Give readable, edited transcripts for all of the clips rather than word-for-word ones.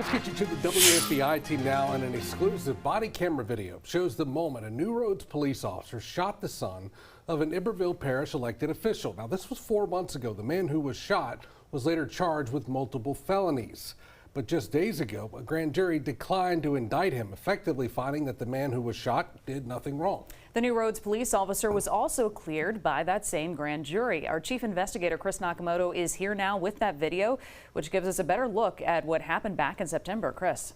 Let's get you to the WFBI team now, and an exclusive body camera video shows the moment a New Roads police officer shot the son of an Iberville Parish elected official. Now, this was 4 months ago. The man who was shot was later charged with multiple felonies. But just days ago, a grand jury declined to indict him, effectively finding that the man who was shot did nothing wrong. The New Roads police officer was also cleared by that same grand jury. Our chief investigator, Chris Nakamoto, is here now with that video, which gives us a better look at what happened back in September. Chris.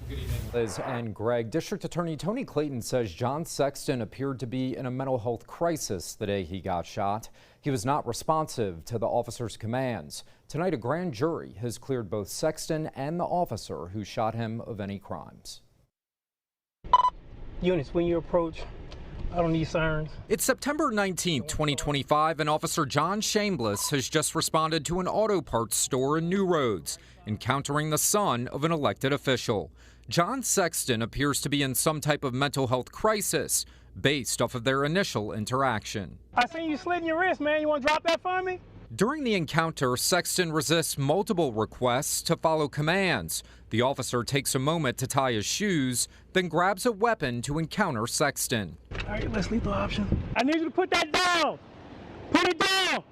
Good evening, Liz and Greg. District Attorney Tony Clayton says John Sexton appeared to be in a mental health crisis the day he got shot. He was not responsive to the officer's commands. Tonight, a grand jury has cleared both Sexton and the officer who shot him of any crimes. Units, when you approach, I don't need sirens. It's September 19, 2025, and Officer John Shameless has just responded to an auto parts store in New Roads, encountering the son of an elected official. John Sexton appears to be in some type of mental health crisis based off of their initial interaction. I seen you slitting your wrist, man. You want to drop that for me? During the encounter, Sexton resists multiple requests to follow commands. The officer takes a moment to tie his shoes, then grabs a weapon to encounter Sexton. All right, let's lethal option. I need you to put that down. Put it down.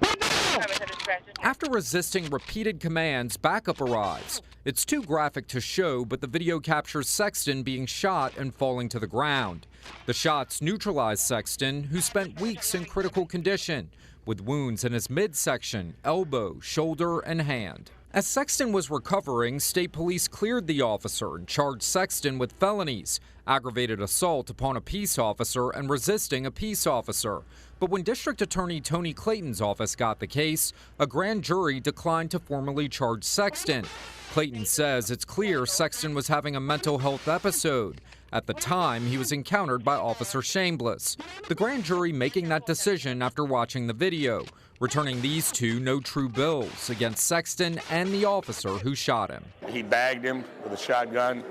Put it down. After resisting repeated commands, backup arrives. It's too graphic to show, but the video captures Sexton being shot and falling to the ground. The shots neutralize Sexton, who spent weeks in critical condition, with wounds in his midsection, elbow, shoulder, and hand. As Sexton was recovering, state police cleared the officer and charged Sexton with felonies, aggravated assault upon a peace officer, and resisting a peace officer. But when District Attorney Tony Clayton's office got the case, a grand jury declined to formally charge Sexton. Clayton says it's clear Sexton was having a mental health episode. At the time, he was encountered by Officer Shameless. The grand jury making that decision after watching the video, returning these two no true bills against Sexton and the officer who shot him. He bagged him with a shotgun.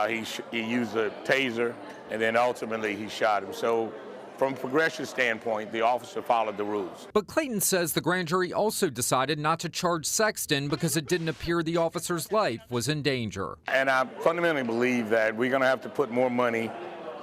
He used a taser, and then ultimately he shot him. So from a progression standpoint, the officer followed the rules. But Clayton says the grand jury also decided not to charge Sexton because it didn't appear the officer's life was in danger. And I fundamentally believe that we're going to have to put more money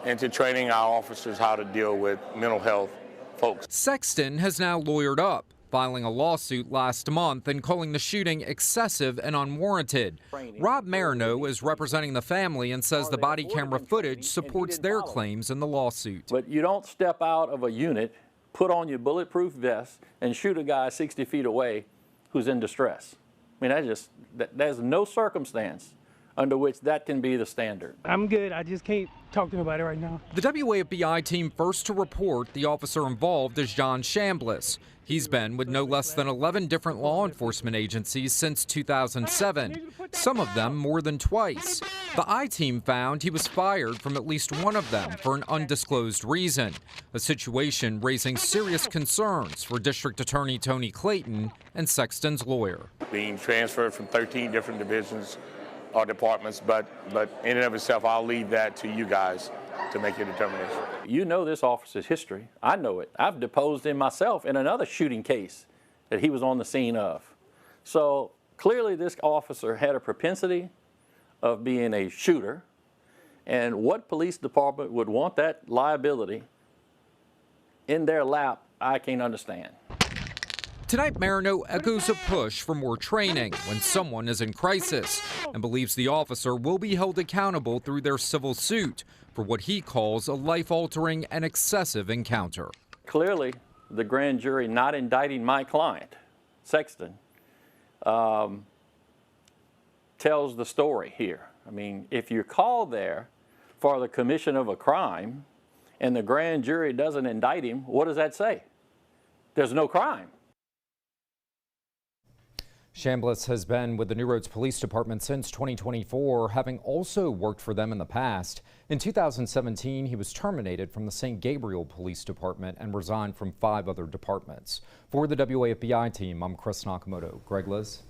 into training our officers how to deal with mental health folks. Sexton has now lawyered up, filing a lawsuit last month and calling the shooting excessive and unwarranted. Rob Marino is representing the family and says the body camera footage supports their claims in the lawsuit. But you don't step out of a unit, put on your bulletproof vest, and shoot a guy 60 feet away who's in distress. I mean, there's no circumstance under which that can be the standard. I'm good. I just can't talk to anybody right now. The WAFBI team first to report the officer involved is John Shameless. He's been with no less than 11 different law enforcement agencies since 2007, some of them more than twice. The I-team found he was fired from at least one of them for an undisclosed reason, a situation raising serious concerns for District Attorney Tony Clayton and Sexton's lawyer. Being transferred from 13 different divisions or departments, but in and of itself, I'll leave that to you guys to make your determination. You know this officer's history. I know it. I've deposed him myself in another shooting case that he was on the scene of. So clearly this officer had a propensity of being a shooter, and what police department would want that liability in their lap, I can't understand. Tonight, Marino echoes a push for more training when someone is in crisis and believes the officer will be held accountable through their civil suit for what he calls a life-altering and excessive encounter. Clearly, the grand jury not indicting my client, Sexton, tells the story here. I mean, if you're called there for the commission of a crime and the grand jury doesn't indict him, what does that say? There's no crime. Shameless has been with the New Roads Police Department since 2024, having also worked for them in the past. In 2017, he was terminated from the St. Gabriel Police Department and resigned from 5 other departments. For the WAFBI team, I'm Chris Nakamoto. Greg, Liz.